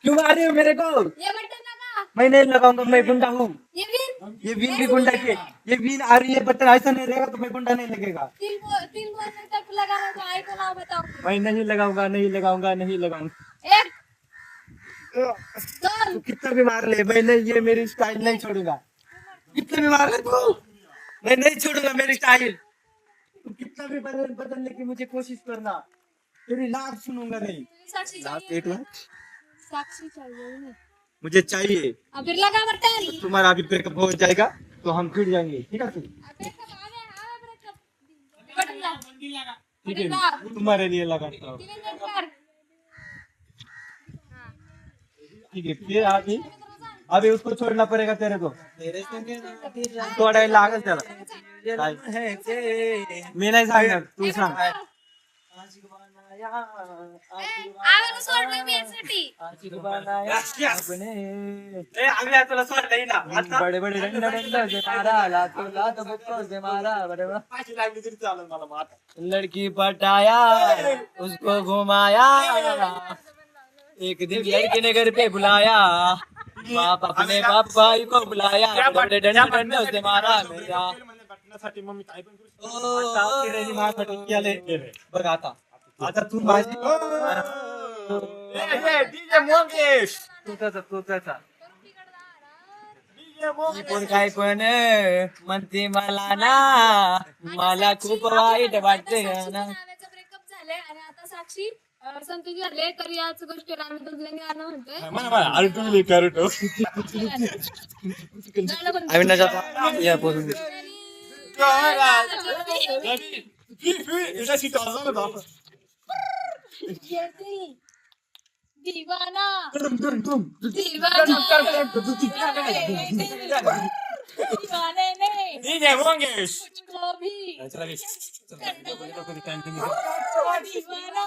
क्यों मार रहे हो मेरे को? ये बटन लगा। मैं नहीं लगाऊंगा, मैं गुंडा हूँ। ये भी ये बीन भी गुंडा के, ये बीन आ रही है, बटन ऐसा नहीं रहेगा तो मैं गुंडा नहीं लगेगा। तीन बोलने तक लगाना तो आई को ना बताओ। मैं नहीं लगाऊंगा, नहीं लगाऊंगा, नहीं लगाऊंगा। एक तू कितना भी मार ले, मैं नहीं, ये मेरी स्टाइल नहीं छोड़ूंगा। कितना भी मार ले तू, मैं नहीं छोड़ूंगा मेरी स्टाइल। तू कितना भी बदलने की मुझे कोशिश करना, तेरी लात सुनूंगा नहीं। साक्षी लात चाहिए। एक लाख साक्षी चाहिए उन्हें। मुझे चाहिए। अब फिर लगा बटन। तुम्हारा अभी ब्रेकअप हो जाएगा तो हम फिर जाएंगे, ठीक है? ब्रेकअप आवे ब्रेकअप। बटन लगा। ठीक है, तुम्हारे लिए लगाता हूँ। ठीक है, फिर अभी उसको छोड़ना पड़ेगा तेरे को। थोड़ा लागल त्याला। मी नाही सांगणार, तू सांग। आवाज सोडलं मी यासाठी. आम्ही तुला सोडलंय ना आता? बड़े बड़े डंडा डंडा से मारा लातो लातो बच्चों से मारा बड़े बड़ा पाचशे लागली तरी चालेल मला मग आता। लड़की पटाया उसको घुमाया एक दिन लड़की ने घर पे बुलाया बाप अपने पापा को बुलाया बड़े डंडा डंडा से मारा मेरा बटनासाठी मग मी काय पण करू शकतो। आता तिने माझ्यासाठी केलंय बघ आता। आता तू माझी डीजे मोंगेश तू त्याचा मी पण काय पण म्हणते मला ना मला खूप वाईट वाटते ना नाव्याचं ब्रेकअप झालंय आणि आता साक्षी संतुष झाले तर याच गोष्टीला आम्ही दुधल्याने आणू म्हणतोय. मला अल्टुली करतो। आम्ही ना जाता या बोलून Esa situação não dá. दीवाना दीवाना दीवाने ने DJ Monges. मुझको भी दीवाना.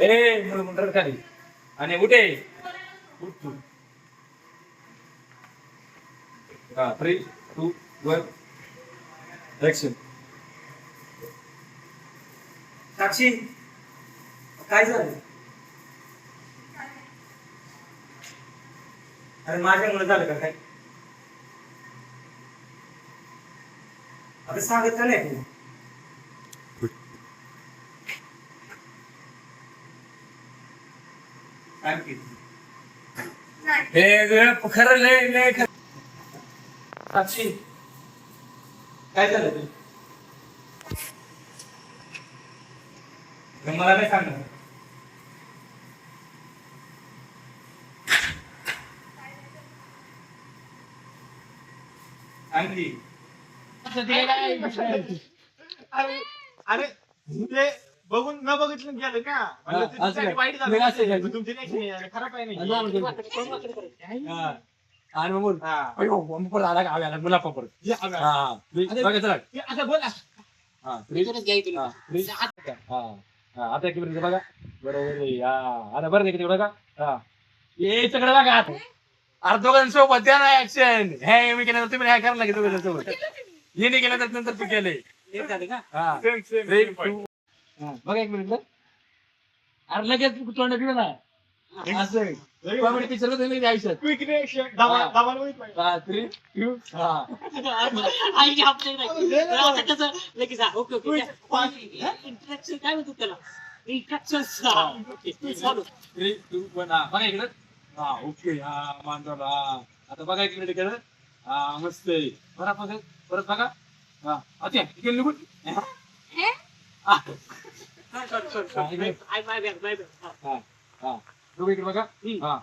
ए मुंडर खाली आणि उठे उठ तू हा 3 2 1 ऍक्शन साक्षी काय झालं? अरे माझ्यामुळे झालं का काय? अरे सांगत का नाही तू? आणखी खरं लय खरं साक्षी काय झालं तू? मला नाही सांगणार. आणखी अरे ते बघून न बघितलं गेलं का म्हणलं ते तुमच्यासाठी वाईट झालं. तुमची reaction खराब आहे नाही. आणि मग बोल हा. अयो मग परत आला का आव्याला मुला परत या, अगं. हा बघा चला ते आता बोला हा आता एक मिनिट बघा बरोबर आहे. हा आता बरं किती बघा हा ये तिकडे बघा आता अरे दोघांसोबत द्या ना ऍक्शन हे मी केलं तुम्ही काय करायला लागेल दोघांसोबत हे नाही केलं तर नंतर तू केले का हा सेम सेम Three, two, बघा एक मिनिट अरे लगेच तोंड दिलं ना असं कॉमेडी पिक्चर होतं ना आयुष्यात क्विक रिएक्शन दाबाला बघितलं. हा 3 2 हा Three, two, one, हा बघा इकडं हा ओके हा मांडवला आता बघा एक मिनिट केलं हा मस्त आहे परत बघा हा आता इकडे निघून हा. इकडे. हा. दोघं इकडे बघा. हा.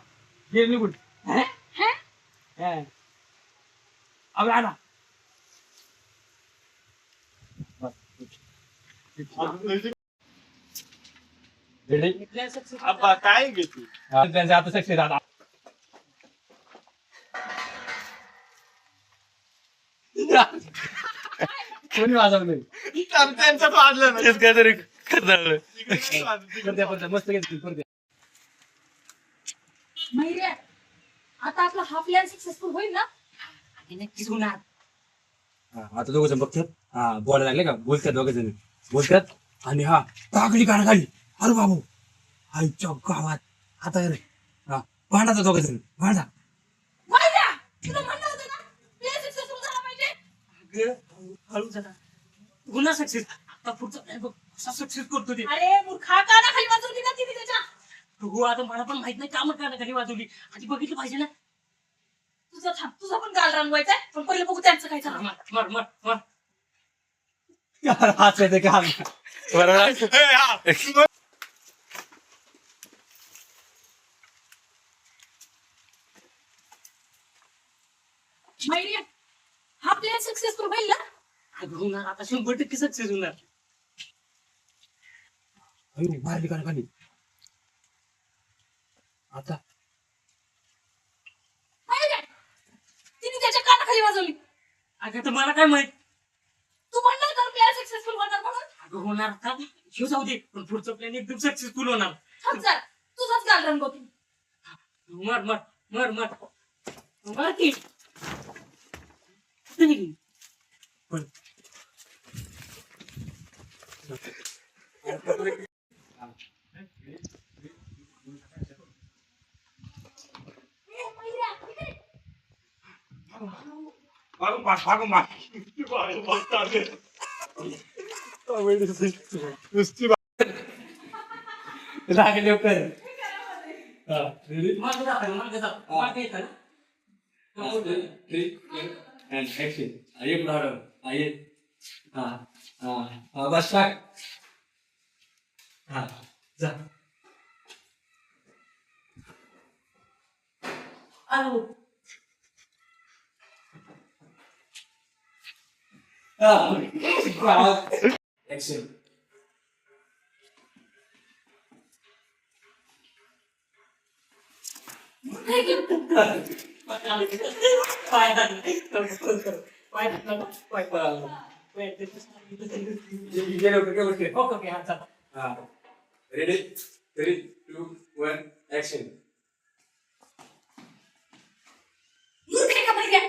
गेले निघून. हा. अबे आला. Ready? अब्बा काय घेते हा, त्यांचं आता सक्सेस आता. कोणी वाजवलं त्यांचं वाजलं ना काहीतरी खरं मस्त घेतली मैऱ्या, आता आपला हा प्लॅन सक्सेसफुल होईल ना? नक्कीच होणार. आता दोघ जण बघतात. हा बोलायला लागले का बोलतात दोघ जण बोलतात आणि हा टाकली काना खाली. अरे बाबू आईच्या गावात आता हा भांडा दोघ जण भांडा. मैऱ्या, तुला म्हणलं होतं ना प्लॅन सक्सेसफुल झाला पाहिजे. अगं, हळू जरा गुन्हा सक्सेस. आता पुढचा plan बघ कसा सक्सेस करतो ते. अरे मूर्खा, काना खाली वाजवली ना तिने त्याच्या. हो आता मला पण माहित नाही का मग खाली वाजवली. आधी बघितलं पाहिजे ना. तुझा थांब, तुझा पण गाल रंगवायचा आहे, पण पहिले बघू त्यांचं काय चालू. मर मर मर. हाच येते का बरोबर मैऱ्या, हा प्लॅन सक्सेसफुल होईल ना? अगं होणार आता 100% सक्सेस होणार. मारली काना खाली आता. मैऱ्या, तिने त्याच्या कानाखाली वाजवली. अगं तर मला काय माहित. तू म्हणला तर प्लॅन सक्सेसफुल होणार म्हणून. अगं होणार आता ह्यो जाऊ दे पण पुढचा प्लॅन एकदम सक्सेसफुल होणार. थांब जरा, तुझाच गाल रंगवतो. मर मर मर मर मर की. कुठे गेली? ए, मैऱ्या, इकडे. नुसती लागले लवकर. मागं दाखव, मागं दाखव. मागं येतं ना? बस टाक. हा जा. आलो. Action. Ready? 3, 2, 1, action. मूर्ख आहे का मैऱ्या?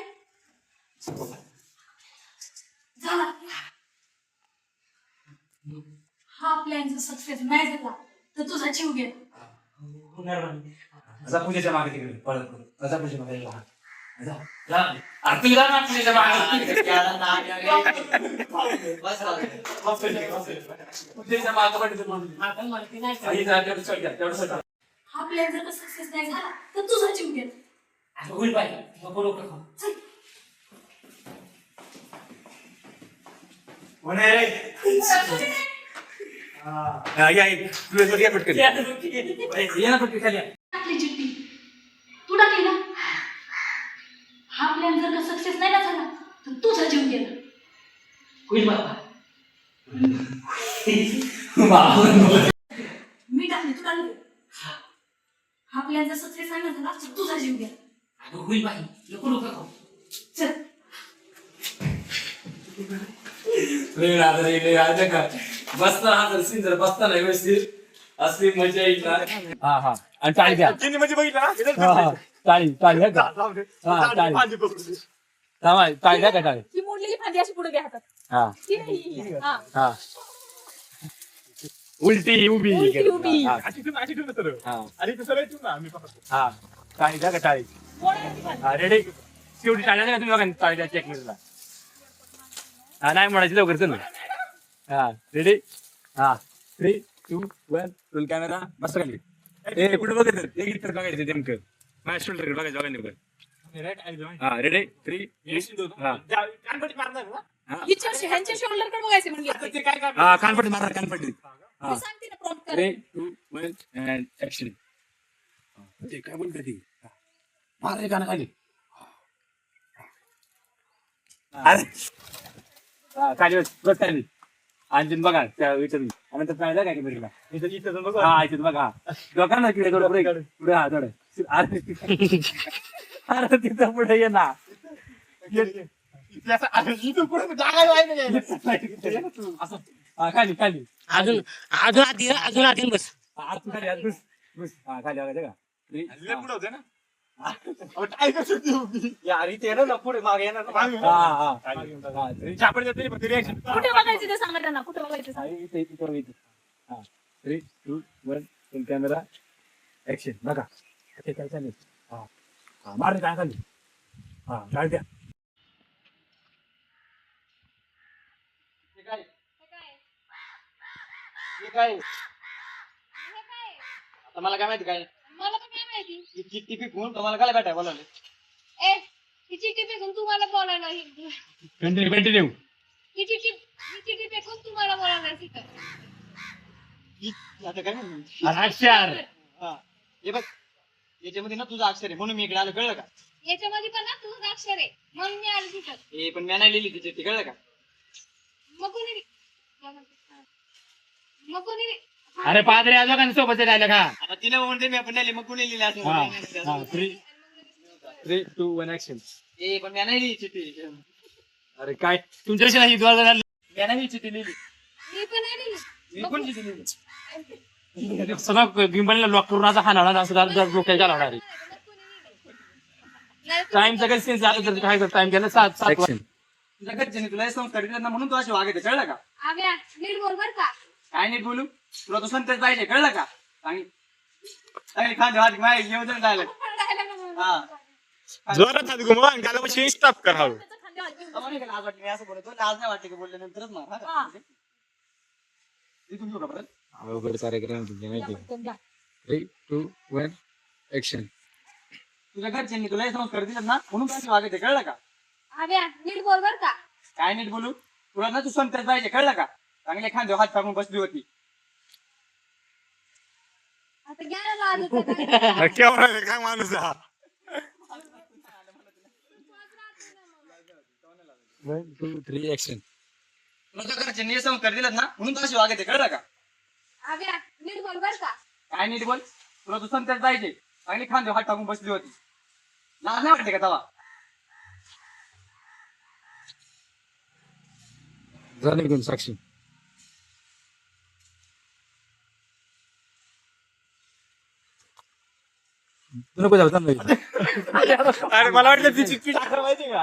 झाला. हा प्लॅन जर सक्सेस नाही झाला तर तुझा जीव घे. होणार नाही. असा पूजेच्या मागे तिकडे पळत पळत. असा पूजेच्या मागे जा. जा. जा. अरे तू जा ना पूजेच्या मागे. पूजेच्या मागे पडते म्हणून. आपण माहिती नाही का? आई जा, तेवढं सोड द्या, तेवढं सोड द्या. हा प्लॅन जर सक्सेस नाही झाला तर तुझा जीव घे. अगं होईल पाहिजे. नको नको खाऊ. चल. या या पटकन. ये ना पटकन खाली या. टाकली चिठ्ठी. तू टाकली ना? हा प्लॅन जर का सक्सेस नाही ना झाला तर तुझा जीव गेला. होईल बाबा. मी टाकली, तू टाकली. हा प्लॅन जर सक्सेस नाही ना झाला तर तुझा जीव गेला. अगं होईल पाहिजे. नको नको खाऊ. चल. बसता हा जर सीन जर बसता नाही व्यवस्थित असली मजा येईल ना. हा हा आणि टाळी द्या. तिने म्हणजे बघितलं हा हा ना टाळी टाळी द्या का. हा टाळी फांदी पकडली. थांबा, टाळी द्या का टाळी. ही मोडलेली फांदी अशी पुढे घ्या हातात. हा ती नाही. हा. हा उलटी उभी उलटी उभी. हा अशी ठेवून तर हा आणि तसं नाही ठेवून ना आम्ही पाहतो. हा टाळी द्या का टाळी. मोडायची फांदी. हा रेडी. शेवटी टाळी द्या का तुम्ही बघा टाळी द्या चेक ला. हा नाही म्हणायची लवकर चल. हा रेडी. हा 3, 2, 1 रोल कॅमेरा. मस्त खाली. ए कुठे बघत एक तर बघायचं नेमकं माझ्या शोल्डर बघायचं बघा नेमकं. हा रेडी 3, 2 हा जानपटी मारणार ना ह्यांच्या शोल्डरकडे बघायचे म्हणजे ते काय काय हा कानपट्टी मारा कानपट्टी मी सांगते ना प्रॉम्प्ट करा 3, 2, 1 अँड ऍक्शन ते काय बोलते ती मारा काना खाली अरे खाली बस खाली आणखीन बघा त्या विचारून नंतर काय काय बघा इथं बघ हा इथे बघा दोघांना किती पुढे पुढे हा थोडं अरे अरे तिथं पुढे ये ना इथून पुढे जागा व्हायचं असं हा खाली खाली अजून अजून आधी बस आत खाली आत बस बस हा खाली बघा का लय पुढे होते ना टायगर सुट्टी यार इथे येणार ना पुढे मागे येणार ना. हा हा छापड तरी पण रिॲक्शन कुठे बघायचं ते सांगा त्यांना कुठे बघायचं सांगा. इथे इथे करू इथे हा 3, 2, 1 फुल कॅमेरा ऍक्शन बघा ते काय चालेल हा हा मार काय खाली हा काय द्या हे काय आता मला काय माहिती काय मला पण काय माहिती ही चिठ्ठी पिकवून तुम्हाला काय भेटाय बोलावले ए ही चिठ्ठी फेकून तुम्हाला बोलायला कंटिन्यू ही चिठ्ठी फेकून तुम्हाला बोलायला तिथं आता काय म्हणू अक्षर हा हे बघ याच्यामध्ये ना तुझं अक्षर आहे म्हणून मी इकडे आलो कळलं का याच्यामध्ये पण ना तुझं अक्षर आहे म्हणून मी आले तिथं हे पण मी नाही लिहिली ती चिठ्ठी कळलं का मग कोणी मग कोणी अरे पादरे आजोबांनी सोबत राहिलं का आता तिने म्हणते मी आपण नाही मग कुणी लिहिली हा असं हा 3, 2, 1 ऍक्शन ए पण मी नाही लिहिली चिठ्ठी अरे काय तुमच्याशी नाही द्वार झाली मी नाही चिठ्ठी लिहिली मी पण नाही लिहिली मी कोण चिठ्ठी लिहिली सगळं गिंबलला लॉक करून असा हाणाला असं डोक्याला लावणार टाइम सगळं सीन झालं तर काय टाइम गेला 7 तुझ्या घरच्यांनी तुला हे संस्कार दिले ना म्हणून तू अशी वागायचं कळलं का आव्या नीट बोल बर का काय नीट बोलू तुला तो संतच पाहिजे कळलं का चांगली खांदे हात माय घेऊन जाऊन राहिलं हा जोरात हात घुमवा आणि त्याला मशीन स्टॉप कर हळू आम्हाला नाही का लाज वाटली मी असं बोलतो लाज नाही वाटली की बोलल्यानंतरच मार हा का? इथून घेऊ का परत अवघड कार्यक्रम तुझे माहिती 3, 2, 1 ऍक्शन तुझ्या घरच्यांनी तुला हे संस्कार दिले ना म्हणून तू अशी वागायचं कळलं का आव्या नीट बोल बर का काय नीट बोलू तुला ना तू संतच पाहिजे कळलं का चांगले खांदे हात टाकून बसली होती आता घ्या ना लाज होतं का? केवढा काय माणूस हा 1, 2, 3 ऍक्शन तुझ्या घरच्यांनी हे संस्कार दिलेत ना म्हणून तू अशी वागायचं कळलं का आव्या नीट बोल बर का काय नीट बोल तुला तू संतच पाहिजे चांगली खांदे हात टाकून बसली होती लाज नाही वाटते का तवा झालं घेऊन साक्षी नको जाऊ अरे मला वाटलं ती चिठ्ठी टाकलं माहिती का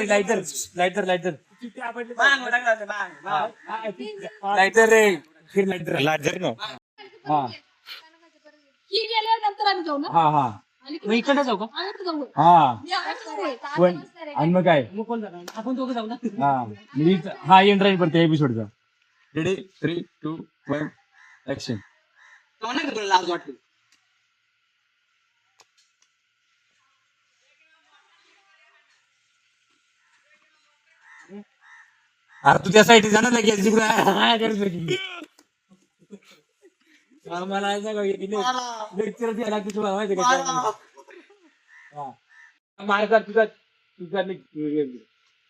लायटर लायटर लायटर चिठ्ठी आपली मांग टाकला होता, मांग. लायटर रे फिर लायटर लाजर ना हा ही गेल्यानंतर आम्ही जाऊ ना हा हा आणि मग इकडे जाऊ का आम्ही जाऊ हा मी असणार आहे. आता पण असणार आहे. आणि मग काय मग कोण जाणार आपण दोघं जाऊ ना हा मी हा एंड राईन पडते एपिसोडचा रेडी 3, 2, 1 ऍक्शन तेव्हा नाही का तुला लाज वाटली अरे तू त्या साईडला जाणार नाही की जिकडे हा करत होती मला लेक्चर द्यायला लागते तुला माहिती का हा मारतात तुझा तुझा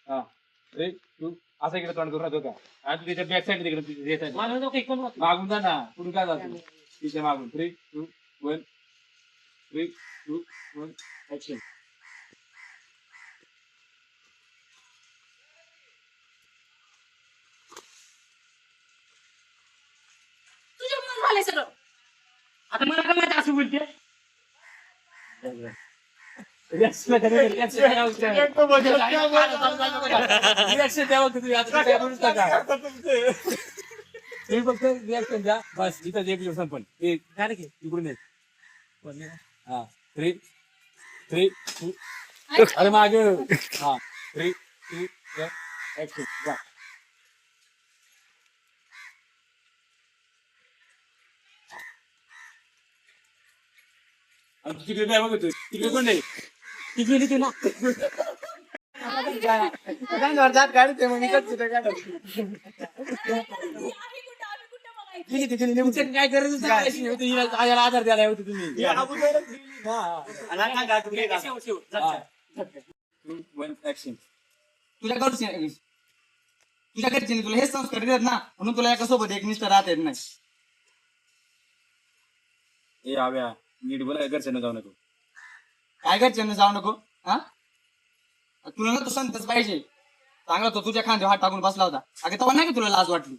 हा रे तू असं इकडे तोंड करून राहतो का आणि तू त्याच्या बॅक साईड तिकडे मला नको एक पण नको. मागून जा ना पुढे काय जातो तिच्या मागून 3, 2, 1 3, 2, 1 ऍक्शन तुझ्यामुळे झालंय सगळं आता मला काय माहिती असं बोलते फक्त रिॲक्शन द्या बस इथं एक दिवस पण इकडून ये. हा 3, 3, 2 अरे मागे हा 3, 2, 1 ऍक्शन जा तिकडे काय बघतो तिकडे कोण नाही ती गेली ती ना आज कानावर दात काढते मग मी कच्ची तर काढते. गेली ती, गेली, निघून. तुमचं काय गरज होती हिला आजाला आधार द्यायला होती तुम्ही या अगोदरच गेली ना. आणि आता काय तू गेला? शेवट, शेवट. जा, हा. जा. तुझ्या घरचे तुला हेच संस्कार देतात ना, म्हणून तुला एका सोबत एक मिस्टर राहता येत नाही. ए आव्या नीट बोला घरच्यांना जाऊ नको. काय घरच्यांना जाऊ नको हा. तुला ना तू संतच पाहिजे. चांगला तो तुझ्या खांद्यावर हात टाकून बसला होता. अगं तेव्हा नाही का तुला लाज वाटली?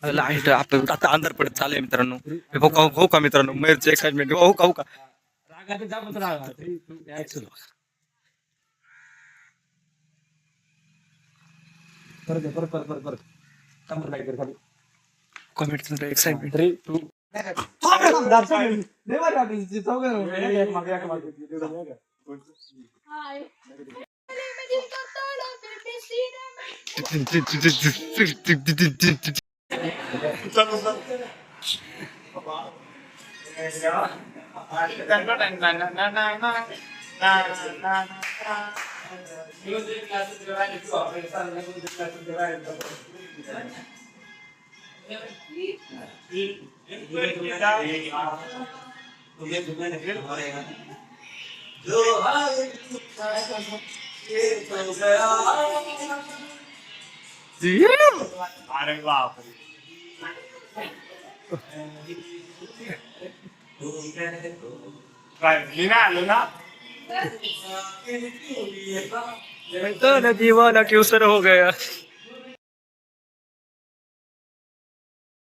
आपलं आता अंधार पडत चालू आहे मित्रांनो. हो का मित्रांनो, मयूरचं एक्साइटमेंट हो का रागात जा पण रागा तरी तू ऍक्शन परत कमर लाईट कर खाली कॉमेंट एक्साइटमेंट. 3 2 अरे बापरे. काय मी नाही आलो ना. दीवाना क्यों सर हो गया.